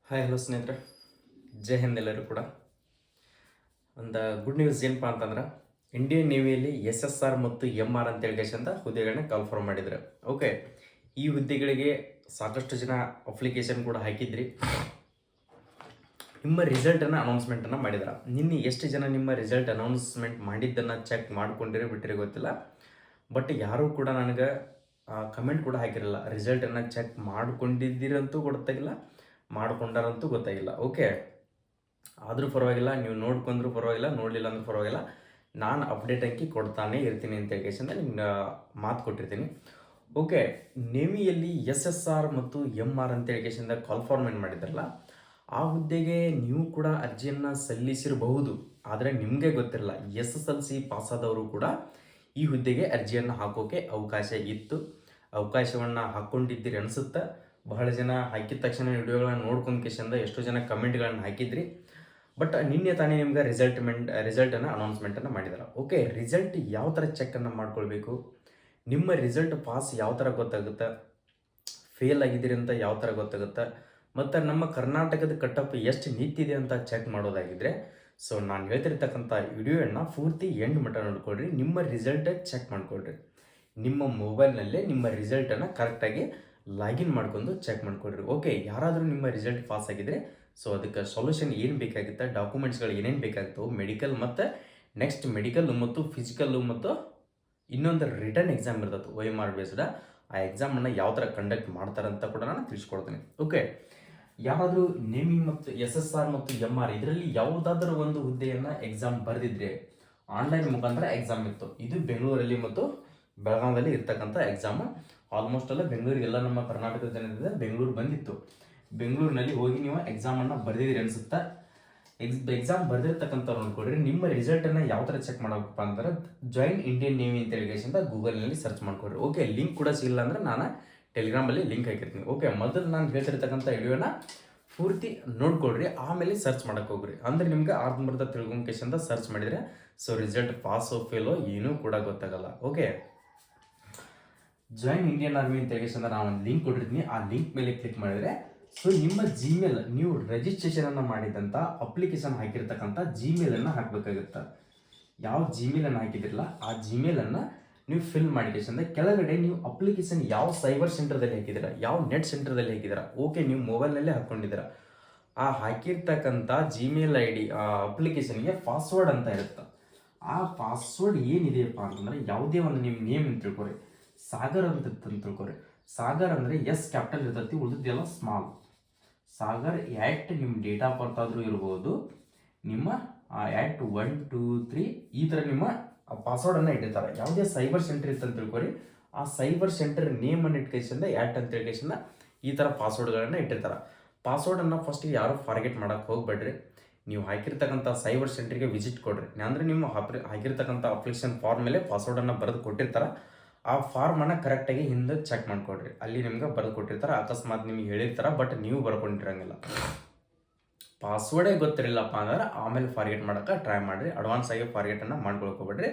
Hi hello ಸ್ನೇಹಿತರೆ, ಜೈ ಹಿಂದ್ ಎಲ್ಲರೂ ಕೂಡ. ಒಂದು ಗುಡ್ ನ್ಯೂಸ್ ಏನಪ್ಪ ಅಂತಂದ್ರೆ, ಇಂಡಿಯನ್ ನೇವಿಯಲ್ಲಿ SSR ಮತ್ತು MR ಅಂತೇಳಿ ಅಂತ ಹುದ್ದೆಗಳನ್ನ ಕಾಲ್ಫಾರ್ಮ್ ಮಾಡಿದ್ರು. ಓಕೆ, ಈ ಹುದ್ದೆಗಳಿಗೆ ಸಾಕಷ್ಟು ಜನ ಅಪ್ಲಿಕೇಶನ್ ಕೂಡ ಹಾಕಿದ್ರಿ. ನಿಮ್ಮ ರಿಸಲ್ಟನ್ನು ಅನೌನ್ಸ್ಮೆಂಟನ್ನು ಮಾಡಿದಾರೆ. ನಿನ್ನೆ ಎಷ್ಟು ಜನ ನಿಮ್ಮ ರಿಸಲ್ಟ್ ಅನೌನ್ಸ್ಮೆಂಟ್ ಮಾಡಿದ್ದನ್ನು ಚೆಕ್ ಮಾಡ್ಕೊಂಡಿರೋ ಬಿಟ್ಟಿರೋ ಗೊತ್ತಿಲ್ಲ. ಬಟ್ ಯಾರೂ ಕೂಡ ನನಗೆ ಕಮೆಂಟ್ ಕೂಡ ಹಾಕಿರಲಿಲ್ಲ. ರಿಸಲ್ಟನ್ನು ಚೆಕ್ ಮಾಡ್ಕೊಂಡಿದ್ದೀರಂತೂ ಗೊತ್ತಾಗಿಲ್ಲ, ಮಾಡ್ಕೊಂಡಾರಂತೂ ಗೊತ್ತಾಗಿಲ್ಲ. ಓಕೆ, ಆದರೂ ಪರವಾಗಿಲ್ಲ, ನೀವು ನೋಡ್ಕೊಂಡ್ರೂ ಪರವಾಗಿಲ್ಲ, ನೋಡಲಿಲ್ಲ ಅಂದ್ರೂ ಪರವಾಗಿಲ್ಲ, ನಾನು ಅಪ್ಡೇಟ್ ಅಂಕಿ ಕೊಡ್ತಾನೆ ಇರ್ತೀನಿ ಅಂತ ಹೇಳ್ಕೇಶಂದ ನಿಮ್ಗೆ ಮಾತು ಕೊಟ್ಟಿರ್ತೀನಿ. ಓಕೆ, ನೇವಿಯಲ್ಲಿ SSR ಮತ್ತು MR ಅಂತ ಹೇಳ್ಕೇಶಂದ ಕಾಲ್ಫಾರ್ಮೆಂಟ್ ಮಾಡಿದ್ರಲ್ಲ, ಆ ಹುದ್ದೆಗೆ ನೀವು ಕೂಡ ಅರ್ಜಿಯನ್ನು ಸಲ್ಲಿಸಿರಬಹುದು. ಆದರೆ ನಿಮಗೆ ಗೊತ್ತಿರಲ್ಲ, SSLC ಪಾಸಾದವರು ಕೂಡ ಈ ಹುದ್ದೆಗೆ ಅರ್ಜಿಯನ್ನು ಹಾಕೋಕೆ ಅವಕಾಶ ಇತ್ತು. ಅವಕಾಶವನ್ನು ಹಾಕ್ಕೊಂಡಿದ್ದೀರಿ ಅನಿಸುತ್ತೆ. ಬಹಳ ಜನ ಹಾಕಿದ ತಕ್ಷಣ ವಿಡಿಯೋಗಳನ್ನ ನೋಡ್ಕೊಂಡು ಕೇಶಂದ ಎಷ್ಟೋ ಜನ ಕಮೆಂಟ್ಗಳನ್ನು ಹಾಕಿದ್ರಿ. ಬಟ್ ನಿನ್ನೆ ತಾನೇ ನಿಮ್ಗೆ ರಿಸಲ್ಟನ್ನು ಅನೌನ್ಸ್ಮೆಂಟನ್ನು ಮಾಡಿದ್ದಾರೆ. ಓಕೆ, ರಿಸಲ್ಟ್ ಯಾವ ಥರ ಚೆಕ್ಕನ್ನು ಮಾಡ್ಕೊಳ್ಬೇಕು, ನಿಮ್ಮ ರಿಸಲ್ಟ್ ಪಾಸ್ ಯಾವ ಥರ ಗೊತ್ತಾಗುತ್ತೆ, ಫೇಲ್ ಆಗಿದ್ದೀರಿ ಅಂತ ಯಾವ ಥರ ಗೊತ್ತಾಗುತ್ತೆ, ಮತ್ತು ನಮ್ಮ ಕರ್ನಾಟಕದ ಕಟ್ಟಪ್ ಎಷ್ಟು ನಿಂತಿದೆ ಅಂತ ಚೆಕ್ ಮಾಡೋದಾಗಿದ್ದರೆ, ಸೊ ನಾನು ಹೇಳ್ತಿರ್ತಕ್ಕಂಥ ವಿಡಿಯೋವನ್ನು ಪೂರ್ತಿ ಎಂಡ್ ಮಟ್ಟ ನೋಡ್ಕೊಳ್ರಿ. ನಿಮ್ಮ ರಿಸಲ್ಟ್ ಚೆಕ್ ಮಾಡ್ಕೊಳ್ರಿ. ನಿಮ್ಮ ಮೊಬೈಲ್ನಲ್ಲೇ ನಿಮ್ಮ ರಿಸಲ್ಟನ್ನು ಕರೆಕ್ಟಾಗಿ ಲಾಗಿನ್ ಮಾಡ್ಕೊಂಡು ಚೆಕ್ ಮಾಡ್ಕೊಳ್ರಿ. ಓಕೆ, ಯಾರಾದರೂ ನಿಮ್ಮ ರಿಸಲ್ಟ್ ಪಾಸ್ ಆಗಿದ್ರೆ ಸೊ ಅದಕ್ಕೆ ಸೊಲ್ಯೂಷನ್ ಏನು ಬೇಕಾಗುತ್ತೆ, ಡಾಕ್ಯುಮೆಂಟ್ಸ್ಗಳು ಏನೇನು ಬೇಕಾಗ್ತವೆ, ಮೆಡಿಕಲ್ ಮತ್ತು ನೆಕ್ಸ್ಟ್ ಮೆಡಿಕಲ್ ಮತ್ತು ಫಿಸಿಕಲ್ಲು ಮತ್ತು ಇನ್ನೊಂದು ರಿಟರ್ನ್ ಎಕ್ಸಾಮ್ ಇರ್ತದೆ OMR ಬೇಸ್ಡ್. ಆ ಎಕ್ಸಾಮನ್ನು ಯಾವ ಥರ ಕಂಡಕ್ಟ್ ಮಾಡ್ತಾರಂತ ಕೂಡ ನಾನು ತಿಳಿಸ್ಕೊಡ್ತೀನಿ. ಓಕೆ, ಯಾರಾದರೂ ನೇಮಿಂಗ್ ಮತ್ತು SSR ಮತ್ತು MR ಇದರಲ್ಲಿ ಯಾವುದಾದ್ರೂ ಒಂದು ಹುದ್ದೆಯನ್ನು ಎಕ್ಸಾಮ್ ಬರೆದಿದ್ರೆ ಆನ್ಲೈನ್ ಮುಖಾಂತರ ಎಕ್ಸಾಮ್ ಇತ್ತು. ಇದು ಬೆಂಗಳೂರಲ್ಲಿ ಮತ್ತು ಬೆಳಗಾವಿಯಲ್ಲಿ ಇರ್ತಕ್ಕಂಥ ಎಕ್ಸಾಮ್. ಆಲ್ಮೋಸ್ಟ್ ಎಲ್ಲ ಬೆಂಗಳೂರಿಗೆಲ್ಲ ನಮ್ಮ ಕರ್ನಾಟಕದ ಜನರಿಂದ ಬೆಂಗಳೂರು ಬಂದಿತ್ತು. ಬೆಂಗಳೂರಿನಲ್ಲಿ ಹೋಗಿ ನೀವು ಎಕ್ಸಾಮನ್ನು ಬರೆದಿದ್ದೀರಿ ಅನಿಸುತ್ತಾ. ಎಕ್ಸಾಮ್ ಬರೆದಿರ್ತಕ್ಕಂಥವ್ರು ನೋಡ್ಕೊಡ್ರಿ. ನಿಮ್ಮ ರಿಸಲ್ಟನ್ನು ಯಾವ ಥರ ಚೆಕ್ ಮಾಡಬೇಕಪ್ಪ ಅಂದ್ರೆ ಜಾಯಿನ್ ಇಂಡಿಯನ್ ನೇವಿ ಅಂತ ಹೇಳಿ ಅಂತ ಗೂಗಲ್ನಲ್ಲಿ ಸರ್ಚ್ ಮಾಡ್ಕೊಡ್ರಿ. ಓಕೆ, ಲಿಂಕ್ ಕೂಡ ಸಿಗಲ್ಲ ಅಂದರೆ ನಾನು ಟೆಲಿಗ್ರಾಮಲ್ಲಿ ಲಿಂಕ್ ಹಾಕಿರ್ತೀನಿ. ಓಕೆ, ಮೊದಲು ನಾನು ಹೇಳ್ತಿರ್ತಕ್ಕಂಥ ವಿಡಿಯೋನ ಪೂರ್ತಿ ನೋಡ್ಕೊಡ್ರಿ, ಆಮೇಲೆ ಸರ್ಚ್ ಮಾಡೋಕೆ ಹೋಗ್ರಿ. ಅಂದರೆ ನಿಮ್ಗೆ ಅರ್ಧಂಬರ್ಧ ತಿಳ್ಕೊಂಕೇಶಂದ ಸರ್ಚ್ ಮಾಡಿದರೆ ಸೊ ರಿಸಲ್ಟ್ ಪಾಸೋ ಫೇಲೋ ಏನೂ ಕೂಡ ಗೊತ್ತಾಗಲ್ಲ. ಓಕೆ, ಜಾಯಿನ್ ಇಂಡಿಯನ್ ಆರ್ಮಿ ಅಂತ ಹೇಳಿ ನಾನು ಒಂದು ಲಿಂಕ್ ಕೊಟ್ಟಿರ್ತೀನಿ. ಆ ಲಿಂಕ್ ಮೇಲೆ ಕ್ಲಿಕ್ ಮಾಡಿದರೆ ಸೊ ನಿಮ್ಮ ಜಿಮೇಲ್, ನೀವು ರಿಜಿಸ್ಟ್ರೇಷನನ್ನು ಮಾಡಿದಂಥ ಅಪ್ಲಿಕೇಶನ್ ಹಾಕಿರ್ತಕ್ಕಂಥ ಜಿಮೇಲನ್ನು ಹಾಕಬೇಕಾಗುತ್ತೆ. ಯಾವ ಜಿಮೇಲನ್ನು ಹಾಕಿದಿರಲ್ಲ ಆ ಜಿಮೇಲನ್ನು ನೀವು ಫಿಲ್ ಮಾಡಿಕೇಶಂದ ಕೆಳಗಡೆ ನೀವು ಅಪ್ಲಿಕೇಶನ್ ಯಾವ ಸೈಬರ್ ಸೆಂಟರ್ದಲ್ಲಿ ಹಾಕಿದ್ದೀರಾ, ಯಾವ ನೆಟ್ ಸೆಂಟರ್ದಲ್ಲಿ ಹಾಕಿದ್ದೀರಾ. ಓಕೆ, ನೀವು ಮೊಬೈಲ್ನಲ್ಲೇ ಹಾಕ್ಕೊಂಡಿದ್ದೀರಾ. ಆ ಹಾಕಿರ್ತಕ್ಕಂಥ ಜಿಮೇಲ್ ID ಆ ಅಪ್ಲಿಕೇಶನ್ಗೆ ಪಾಸ್ವರ್ಡ್ ಅಂತ ಇರುತ್ತೆ. ಆ ಪಾಸ್ವರ್ಡ್ ಏನಿದೆಯಪ್ಪ ಅಂತಂದರೆ ಯಾವುದೇ ಒಂದು ನಿಮ್ಮ ನೇಮ್ ಅಂತ ತಿಳ್ಕೊರಿ. ಸಾಗರ್ ಅಂತ ತಿಳ್ಕೊರಿ. ಸಾಗರ್ ಅಂದರೆ S ಕ್ಯಾಪಿಟಲ್ ಇರ್ತೈತಿ, ಉಳಿದೆಲ್ಲ ಸ್ಮಾಲ್. ಸಾಗರ್ ನಿಮ್ಮ ಡೇಟ್ ಆಫ್ ಬರ್ತ್ ಆದರೂ ಇರ್ಬೋದು, ನಿಮ್ಮ @1 2 3 ಈ ಥರ ನಿಮ್ಮ ಪಾಸ್ವರ್ಡನ್ನು ಇಟ್ಟಿರ್ತಾರೆ. ಯಾವುದೇ ಸೈಬರ್ ಸೆಂಟರ್ ಇತ್ತು ಅಂತ ತಿಳ್ಕೊರಿ. ಆ ಸೈಬರ್ ಸೆಂಟರ್ ನೇಮನ್ನು ಇಟ್ಕೇಶಂದ ಅಂತ ಹೇಳ್ಕೇಶಂದ ಈ ಥರ ಪಾಸ್ವರ್ಡ್ಗಳನ್ನು ಇಟ್ಟಿರ್ತಾರೆ. ಪಾಸ್ವರ್ಡನ್ನು ಫಸ್ಟಿಗೆ ಯಾರು ಫಾರ್ಗೆಟ್ ಮಾಡೋಕ್ಕೆ ಹೋಗ್ಬೇಡ್ರಿ. ನೀವು ಹಾಕಿರ್ತಕ್ಕಂಥ ಸೈಬರ್ ಸೆಂಟ್ರಿಗೆ ವಿಸಿಟ್ ಕೊಡ್ರಿ. ಅಂದರೆ ನಿಮ್ಮ ಹಾಕಿರ್ತಕ್ಕಂಥ ಅಪ್ಲಿಕೇಶನ್ ಫಾರ್ಮ್ ಮೇಲೆ ಪಾಸ್ವರ್ಡನ್ನು ಬರೆದು ಕೊಟ್ಟಿರ್ತಾರೆ. ಆ ಫಾರ್ಮನ್ನು ಕರೆಕ್ಟಾಗಿ ಹಿಂದೆ ಚೆಕ್ ಮಾಡ್ಕೊಡ್ರಿ. ಅಲ್ಲಿ ನಿಮ್ಗೆ ಬರೆದು ಕೊಟ್ಟಿರ್ತಾರೆ. ಅಕಸ್ಮಾತ್ ನಿಮ್ಗೆ ಹೇಳಿರ್ತಾರೆ ಬಟ್ ನೀವು ಬರ್ಕೊಂಡಿರಂಗಿಲ್ಲ. ಪಾಸ್ವರ್ಡೇ ಗೊತ್ತಿರಲಿಲ್ಲಪ್ಪ ಅಂದ್ರೆ ಆಮೇಲೆ ಫಾರ್ಗೆಟ್ ಮಾಡೋಕೆ ಟ್ರೈ ಮಾಡಿರಿ. ಅಡ್ವಾನ್ಸ್ ಆಗಿ ಫಾರ್ಗೆಟನ್ನು ಮಾಡ್ಕೊಳ್ಕೊಬೇಡ್ರಿ.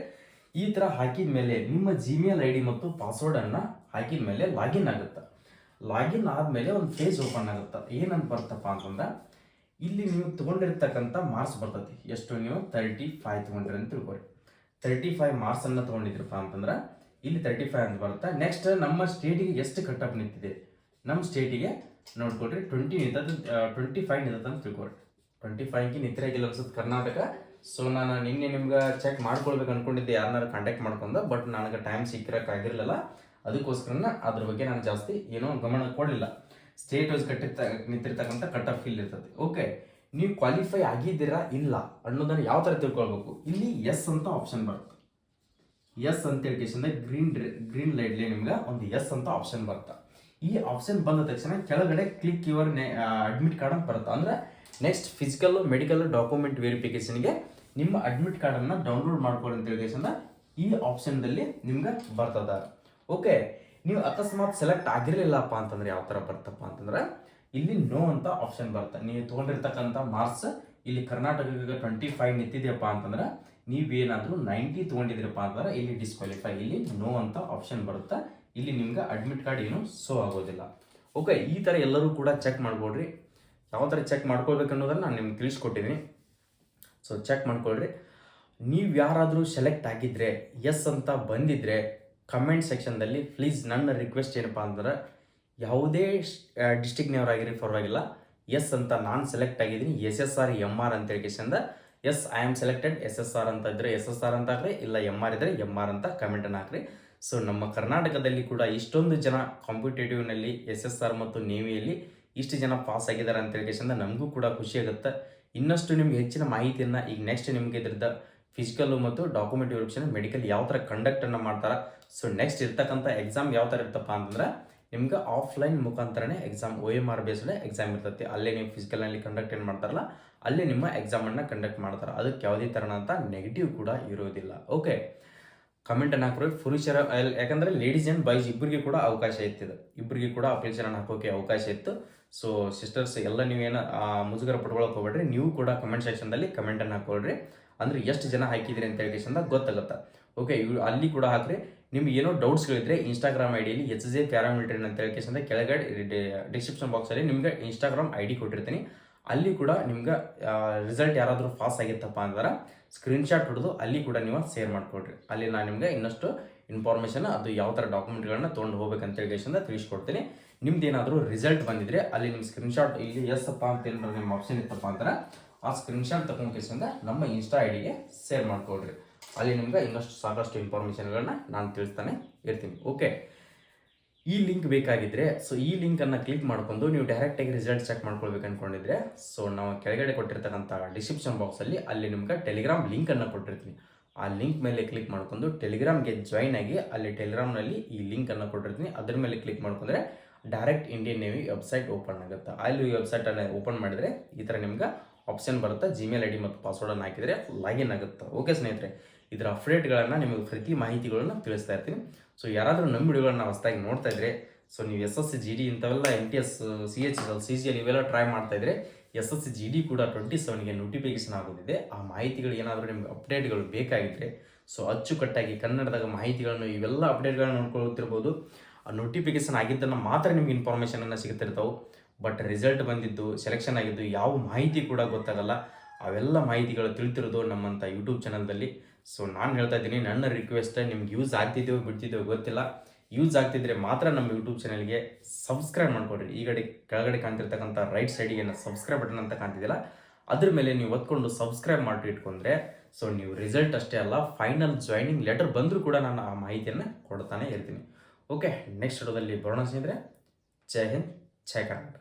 ಈ ಥರ ಹಾಕಿದ ಮೇಲೆ ನಿಮ್ಮ ಜಿಮೇಲ್ ID ಮತ್ತು ಪಾಸ್ವರ್ಡನ್ನು ಹಾಕಿದ ಮೇಲೆ ಲಾಗಿನ್ ಆಗುತ್ತೆ. ಲಾಗಿನ್ ಆದಮೇಲೆ ಒಂದು ಪೇಜ್ ಓಪನ್ ಆಗುತ್ತೆ. ಏನಂತ ಬರ್ತಪ್ಪ ಅಂತಂದ್ರೆ ಇಲ್ಲಿ ನೀವು ತೊಗೊಂಡಿರ್ತಕ್ಕಂಥ ಮಾರ್ಕ್ಸ್ ಬರ್ತೈತಿ. ಎಷ್ಟು ನೀವು 35 ತೊಗೊಂಡ್ರಿ ಅಂತ ತಿಳ್ಕೊರಿ. 35 ಮಾರ್ಕ್ಸನ್ನು ತೊಗೊಂಡಿದ್ರಪ್ಪ ಅಂತಂದ್ರೆ ಇಲ್ಲಿ 35 ಅಂತ ಬರುತ್ತೆ. ನೆಕ್ಸ್ಟ್ ನಮ್ಮ ಸ್ಟೇಟಿಗೆ ಎಷ್ಟು ಕಟ್ಟಪ್ ನಿಂತಿದೆ, ನಮ್ಮ ಸ್ಟೇಟಿಗೆ ನೋಡ್ಕೊಡ್ರಿ 25 ನಿಂತದ ಅಂತ ತಿಳ್ಕೊರಿ. 25ಗೆ ನಿಂತಿರಾಗಿಲ್ಲ ಅನ್ಸುತ್ತೆ ಕರ್ನಾಟಕ. ಸೊ ನಾನು ನಿನ್ನೆ ನಿಮ್ಗೆ ಚೆಕ್ ಮಾಡ್ಕೊಳ್ಬೇಕು ಅಂದ್ಕೊಂಡಿದ್ದೆ, ಯಾರನ್ನಾರು ಕಾಂಟ್ಯಾಕ್ಟ್ ಮಾಡ್ಕೊಂಡು. ಬಟ್ ನನಗೆ ಟೈಮ್ ಸಿಕ್ಕಿರೋಕ್ಕಾಗಿರಲಿಲ್ಲ. ಅದಕ್ಕೋಸ್ಕರ ಅದ್ರ ಬಗ್ಗೆ ನಾನು ಜಾಸ್ತಿ ಏನೋ ಗಮನ ಕೊಡಲಿಲ್ಲ. ಸ್ಟೇಟ್ ವೈಸ್ ನಿಂತಿರ್ತಕ್ಕಂಥ ಕಟ್ಟಪ್ ಫೀಲ್ ಇರ್ತದೆ. ಓಕೆ, ನೀವು ಕ್ವಾಲಿಫೈ ಆಗಿದ್ದೀರಾ ಇಲ್ಲ ಅನ್ನೋದನ್ನು ಯಾವ ಥರ ತಿಳ್ಕೊಳ್ಬೇಕು, ಇಲ್ಲಿ ಎಸ್ ಅಂತ ಆಪ್ಷನ್ ಬರುತ್ತೆ. ಎಸ್ ಅಂತ ಹೇಳ್ಕೇಶಂದ ಗ್ರೀನ್ ಲೈಟ್ಲಿ ನಿಮ್ಗೆ ಒಂದು ಎಸ್ ಅಂತ ಆಪ್ಷನ್ ಬರುತ್ತೆ. ಈ ಆಪ್ಷನ್ ಬಂದ ತಕ್ಷಣ ಕೆಳಗಡೆ ಕ್ಲಿಕ್ ಯುವರ್ ಅಡ್ಮಿಟ್ ಕಾರ್ಡ್ ಅಂತ ಬರುತ್ತೆ. ಅಂದರೆ ನೆಕ್ಸ್ಟ್ ಫಿಸಿಕಲ್ ಮೆಡಿಕಲ್ ಡಾಕ್ಯುಮೆಂಟ್ ವೆರಿಫಿಕೇಶನ್ಗೆ ನಿಮ್ಮ ಅಡ್ಮಿಟ್ ಕಾರ್ಡನ್ನು ಡೌನ್ಲೋಡ್ ಮಾಡ್ಕೊಳ್ಳಿ ಅಂತ ಹೇಳ್ಕೇಶಂದ ಈ ಆಪ್ಷನ್ದಲ್ಲಿ ನಿಮ್ಗೆ ಬರ್ತದ. ಓಕೆ, ನೀವು ಅಕಸ್ಮಾತ್ ಸೆಲೆಕ್ಟ್ ಆಗಿರಲಿಲ್ಲಪ್ಪ ಅಂತಂದ್ರೆ ಯಾವ ಥರ ಬರ್ತಪ್ಪ ಅಂತಂದ್ರೆ ಇಲ್ಲಿ ನೋ ಅಂತ ಆಪ್ಷನ್ ಬರುತ್ತೆ. ನೀವು ತೊಗೊಂಡಿರ್ತಕ್ಕಂಥ ಮಾರ್ಕ್ಸ್ ಇಲ್ಲಿ ಕರ್ನಾಟಕಕ್ಕೆ 25 ನಿಂತಿದೆಯಪ್ಪ ಅಂತಂದ್ರೆ ನೀವೇನಾದರೂ 90 ತೊಗೊಂಡಿದ್ದೀರಪ್ಪ ಅಂತಂದ್ರೆ ಇಲ್ಲಿ ಡಿಸ್ಕ್ವಾಲಿಫೈ, ಇಲ್ಲಿ ನೋ ಅಂತ ಆಪ್ಷನ್ ಬರುತ್ತೆ. ಇಲ್ಲಿ ನಿಮ್ಗೆ ಅಡ್ಮಿಟ್ ಕಾರ್ಡ್ ಏನು ಶೋ ಆಗೋದಿಲ್ಲ. ಓಕೆ, ಈ ಥರ ಎಲ್ಲರೂ ಕೂಡ ಚೆಕ್ ಮಾಡ್ಕೊಡ್ರಿ. ಯಾವ ಥರ ಚೆಕ್ ಮಾಡ್ಕೊಳ್ಬೇಕು ಅನ್ನೋದನ್ನು ನಾನು ನಿಮ್ಗೆ ತಿಳಿಸ್ಕೊಟ್ಟಿದ್ದೀನಿ. ಸೊ ಚೆಕ್ ಮಾಡ್ಕೊಳ್ರಿ. ನೀವು ಯಾರಾದರೂ ಸೆಲೆಕ್ಟ್ ಆಗಿದ್ದರೆ, ಎಸ್ ಅಂತ ಬಂದಿದ್ದರೆ ಕಮೆಂಟ್ ಸೆಕ್ಷನ್ದಲ್ಲಿ ಪ್ಲೀಸ್ ನನ್ನ ರಿಕ್ವೆಸ್ಟ್ ಏನಪ್ಪ ಅಂದ್ರೆ, ಯಾವುದೇ ಡಿಸ್ಟಿಕ್ನವರಾಗಿರಿ ಪರವಾಗಿಲ್ಲ, ಎಸ್ ಅಂತ ನಾನು ಸೆಲೆಕ್ಟ್ ಆಗಿದ್ದೀನಿ SSR MR ಅಂತ ಹೇಳಿಕೆಸಿಂದ yes I am selected SSR ಅಂತ ಇದ್ದರೆ SSR ಅಂತ ಹಾಕ್ರಿ, ಇಲ್ಲ MR ಇದ್ದರೆ MR ಅಂತ ಕಮೆಂಟನ್ನು ಹಾಕ್ರಿ. ಸೊ ನಮ್ಮ ಕರ್ನಾಟಕದಲ್ಲಿ ಕೂಡ ಇಷ್ಟೊಂದು ಜನ ಕಾಂಪಿಟೇಟಿವ್ನಲ್ಲಿ SSR ಮತ್ತು ನೇವಿಯಲ್ಲಿ ಇಷ್ಟು ಜನ ಪಾಸ್ ಆಗಿದ್ದಾರೆ ಅಂತ ಹೇಳಿಕೆಸಿಂದ ನಮಗೂ ಕೂಡ ಖುಷಿ ಆಗುತ್ತೆ. ಇನ್ನಷ್ಟು ನಿಮ್ಗೆ ಹೆಚ್ಚಿನ ಮಾಹಿತಿಯನ್ನು ಈಗ ನೆಕ್ಸ್ಟ್ ನಿಮಗೆ ಇದ್ರದ್ದು ಫಿಸಿಕಲ್ಲು ಮತ್ತು ಡಾಕ್ಯುಮೆಂಟ್ ವೆರಿಫಿಕೇಷನ್, ಮೆಡಿಕಲ್ ಯಾವ ಥರ ಕಂಡಕ್ಟನ್ನು ಮಾಡ್ತಾರೆ, ಸೊ ನೆಕ್ಸ್ಟ್ ಇರ್ತಕ್ಕಂಥ ಎಕ್ಸಾಮ್ ಯಾವ ಥರ ಇರ್ತಪ್ಪ ಅಂತಂದ್ರೆ ನಿಮ್ಗೆ ಆಫ್ಲೈನ್ ಮುಖಾಂತರನೇ ಎಕ್ಸಾಮ್ OMR ಬೇಸ್ಡ್ ಎಕ್ಸಾಮ್ ಇರ್ತೈತಿ. ಅಲ್ಲೇ ನೀವು ಫಿಸಿಕಲ್ನಲ್ಲಿ ಕಂಡಕ್ಟ್ ಏನು ಮಾಡ್ತಾರಲ್ಲ ಅಲ್ಲೇ ನಿಮ್ಮ ಎಕ್ಸಾಮನ್ನು ಕಂಡಕ್ಟ್ ಮಾಡ್ತಾರೆ. ಅದಕ್ಕೆ ಯಾವುದೇ ಥರನಂತ ನೆಗೆಟಿವ್ ಕೂಡ ಇರೋದಿಲ್ಲ. ಓಕೆ, ಕಮೆಂಟನ್ನು ಹಾಕೋರಿ ಪುರುಷರ, ಯಾಕಂದರೆ ಲೇಡೀಸ್ ಆ್ಯಂಡ್ ಬಾಯ್ಸ್ ಇಬ್ಬರಿಗೆ ಕೂಡ ಅವಕಾಶ ಇತ್ತಿದೆ, ಇಬ್ಬರಿಗೆ ಕೂಡ ಅಪ್ಲಿಕೇಶನ್ ಹಾಕೋಕ್ಕೆ ಅವಕಾಶ ಇತ್ತು. ಸೊ ಸಿಸ್ಟರ್ಸ್ ಎಲ್ಲ ನೀವೇನು ಮುಜುಗರ ಪಡ್ಕೊಳ್ಳೋಕೆ ಹೋಗ್ಬೇಡ್ರಿ, ನೀವು ಕೂಡ ಕಮೆಂಟ್ ಸೆಕ್ಷನ್ದಲ್ಲಿ ಕಮೆಂಟನ್ನು ಹಾಕೊಳ್ರಿ. ಅಂದರೆ ಎಷ್ಟು ಜನ ಹಾಕಿದ್ರಿ ಅಂತ ಹೇಳಿಕೆಸಿಂದ ಗೊತ್ತಾಗುತ್ತೆ. ಓಕೆ, ಅಲ್ಲಿ ಕೂಡ ಹಾಕ್ರಿ. ನಿಮ್ಗೆ ಏನೋ ಡೌಟ್ಸ್ಗಳಿದ್ರೆ ಇನ್ಸ್ಟಾಗ್ರಾಮ್ ಐಡಿಯಲ್ಲಿ HJ ಪ್ಯಾರಾಮಿಲಿಟರಿ ಅಂತ ಹೇಳಿಕೆಸಿಂದ ಕೆಳಗಡೆ ಡಿಸ್ಕ್ರಿಪ್ಷನ್ ಬಾಕ್ಸಲ್ಲಿ ನಿಮ್ಗೆ ಇನ್ಸ್ಟಾಗ್ರಾಮ್ ID ಕೊಟ್ಟಿರ್ತೀನಿ. ಅಲ್ಲಿ ಕೂಡ ನಿಮ್ಗೆ ರಿಸಲ್ಟ್ ಯಾರಾದರೂ ಪಾಸ್ ಆಗಿತ್ತಪ್ಪ ಅಂದ್ರೆ ಸ್ಕ್ರೀನ್ಶಾಟ್ ಹೊಡೆದು ಅಲ್ಲಿ ಕೂಡ ನೀವು ಶೇರ್ ಮಾಡಿಕೊಡ್ರಿ. ಅಲ್ಲಿ ನಾನು ನಿಮಗೆ ಇನ್ನಷ್ಟು ಇನ್ಫಾರ್ಮೇಷನ್, ಅದು ಯಾವ ಥರ ಡಾಕ್ಯುಮೆಂಟ್ಗಳನ್ನ ತೊಗೊಂಡು ಹೋಗ್ಬೇಕಂತ ಹೇಳಿಕೆಸಿಂದ ತಿಳಿಸ್ಕೊಡ್ತೀನಿ. ನಿಮ್ದು ಏನಾದರೂ ರಿಸಲ್ಟ್ ಬಂದಿದ್ರೆ ಅಲ್ಲಿ ನಿಮ್ಮ ಸ್ಕ್ರೀನ್ಶಾಟ್, ಇಲ್ಲಿ ಎಸ್ಸಪ್ಪ ಅಂತ ಏನಾದ್ರು ನಿಮ್ಮ ಆಪ್ಷನ್ ಇತ್ತಪ್ಪ ಅಂದ್ರೆ ಆ ಸ್ಕ್ರೀನ್ಶಾಟ್ ತಗೊಂಡ್ಕೆಸಿಂದ ನಮ್ಮ ಇನ್ಸ್ಟಾ IDಗೆ ಶೇರ್ ಮಾಡ್ಕೊಳ್ರಿ. ಅಲ್ಲಿ ನಿಮ್ಗೆ ಇನ್ನಷ್ಟು ಸಾಕಷ್ಟು ಇನ್ಫಾರ್ಮೇಷನ್ಗಳನ್ನ ನಾನು ತಿಳಿಸ್ತಾನೆ ಇರ್ತೀನಿ. ಓಕೆ, ಈ ಲಿಂಕ್ ಬೇಕಾಗಿದ್ದರೆ ಸೊ ಈ ಲಿಂಕನ್ನು ಕ್ಲಿಕ್ ಮಾಡ್ಕೊಂಡು ನೀವು ಡೈರೆಕ್ಟಾಗಿ ರಿಸಲ್ಟ್ ಚೆಕ್ ಮಾಡ್ಕೊಳ್ಬೇಕು ಅಂದ್ಕೊಂಡಿದ್ರೆ ಸೊ ನಾವು ಕೆಳಗಡೆ ಕೊಟ್ಟಿರ್ತಕ್ಕಂಥ ಡಿಸ್ಕ್ರಿಪ್ಷನ್ ಬಾಕ್ಸಲ್ಲಿ ಅಲ್ಲಿ ನಿಮ್ಗೆ ಟೆಲಿಗ್ರಾಮ್ ಲಿಂಕನ್ನು ಕೊಟ್ಟಿರ್ತೀನಿ. ಆ ಲಿಂಕ್ ಮೇಲೆ ಕ್ಲಿಕ್ ಮಾಡ್ಕೊಂಡು ಟೆಲಿಗ್ರಾಮ್ಗೆ ಜಾಯ್ನ್ ಆಗಿ ಅಲ್ಲಿ ಟೆಲಿಗ್ರಾಮ್ನಲ್ಲಿ ಈ ಲಿಂಕನ್ನು ಕೊಟ್ಟಿರ್ತೀನಿ. ಅದ್ರ ಮೇಲೆ ಕ್ಲಿಕ್ ಮಾಡ್ಕೊಂಡ್ರೆ direct Indian navy website open ಆಗುತ್ತೆ. ಅಲ್ಲಿ ವೆಬ್ಸೈಟನ್ನು ಓಪನ್ ಮಾಡಿದರೆ ಈ ಥರ ನಿಮ್ಗೆ ಆಪ್ಷನ್ ಬರುತ್ತೆ. Gmail ID ಮತ್ತು ಪಾಸ್ವರ್ಡನ್ನು ಹಾಕಿದರೆ ಲಾಗಿನ್ ಆಗುತ್ತೆ. ಓಕೆ ಸ್ನೇಹಿತರೆ, ಇದರ ಅಪ್ಡೇಟ್ಗಳನ್ನು ನಿಮಗೆ ಪ್ರತಿ ಮಾಹಿತಿಗಳನ್ನು ತಿಳಿಸ್ತಾ ಇರ್ತೀನಿ. ಸೊ ಯಾರಾದರೂ ನಮ್ಮ ವಿಡಿಯೋಗಳನ್ನ ಹೊಸದಾಗಿ ನೋಡ್ತಾ ಇದ್ರೆ, ಸೊ ನೀವು SSC GD ಇಂಥವೆಲ್ಲ MTS CHL CGL ಇವೆಲ್ಲ ಟ್ರೈ ಮಾಡ್ತಾ ಇದ್ರೆ SSC GD ಕೂಡ 27ಗೆ ನೋಟಿಫಿಕೇಶನ್ ಆಗೋದಿದೆ. ಆ ಮಾಹಿತಿಗಳು ಏನಾದರೂ ನಿಮ್ಗೆ ಅಪ್ಡೇಟ್ಗಳು ಬೇಕಾಗಿದ್ದರೆ ಸೊ ಅಚ್ಚುಕಟ್ಟಾಗಿ ಕನ್ನಡದಾಗ ಮಾಹಿತಿಗಳನ್ನು ಇವೆಲ್ಲ ಅಪ್ಡೇಟ್ಗಳನ್ನ ನೋಡ್ಕೊಳ್ತಿರ್ಬೋದು. ಆ ನೋಟಿಫಿಕೇಶನ್ ಆಗಿದ್ದನ್ನು ಮಾತ್ರ ನಿಮ್ಗೆ ಇನ್ಫಾರ್ಮೇಷನನ್ನು ಸಿಗ್ತಿರ್ತಾವೆ. ಬಟ್ ರಿಸಲ್ಟ್ ಬಂದಿದ್ದು, ಸೆಲೆಕ್ಷನ್ ಆಗಿದ್ದು ಯಾವ ಮಾಹಿತಿ ಕೂಡ ಗೊತ್ತಾಗಲ್ಲ. ಅವೆಲ್ಲ ಮಾಹಿತಿಗಳು ತಿಳಿತಿರೋದು ನಮ್ಮಂಥ ಯೂಟ್ಯೂಬ್ ಚಾನಲ್ದಲ್ಲಿ. ಸೊ ನಾನು ಹೇಳ್ತಾ ಇದ್ದೀನಿ, ನನ್ನ ರಿಕ್ವೆಸ್ಟ್, ನಿಮ್ಗೆ ಯೂಸ್ ಆಗ್ತಿದ್ದೇವೋ ಬಿಡ್ತಿದ್ದೇವೋ ಗೊತ್ತಿಲ್ಲ, ಯೂಸ್ ಆಗ್ತಿದ್ರೆ ಮಾತ್ರ ನಮ್ಮ ಯೂಟ್ಯೂಬ್ ಚಾನಲ್ಗೆ ಸಬ್ಸ್ಕ್ರೈಬ್ ಮಾಡ್ಕೊಡ್ರಿ. ಈ ಕೆಳಗಡೆ ಕಾಣ್ತಿರ್ತಕ್ಕಂಥ ರೈಟ್ ಸೈಡಿಗೆ ಸಬ್ಸ್ಕ್ರೈಬ್ ಬಟನ್ ಅಂತ ಕಾಣ್ತಿದ್ದಿಲ್ಲ, ಅದ್ರ ಮೇಲೆ ನೀವು ಒತ್ಕೊಂಡು ಸಬ್ಸ್ಕ್ರೈಬ್ ಮಾಡಿ ಇಟ್ಕೊಂಡ್ರೆ ಸೊ ನೀವು ರಿಸಲ್ಟ್ ಅಷ್ಟೇ ಅಲ್ಲ, ಫೈನಲ್ ಜಾಯ್ನಿಂಗ್ ಲೆಟರ್ ಬಂದರೂ ಕೂಡ ನಾನು ಆ ಮಾಹಿತಿಯನ್ನು ಕೊಡ್ತಾನೆ ಇರ್ತೀನಿ. ಓಕೆ, ನೆಕ್ಸ್ಟ್ ವಿಡಿಯೋದಲ್ಲಿ ಬರೋಣ ಸ್ನೇಹಿತರೆ. ಜೈ ಹಿಂದ್, ಜೈ ಕರ್ನಾಟಕ.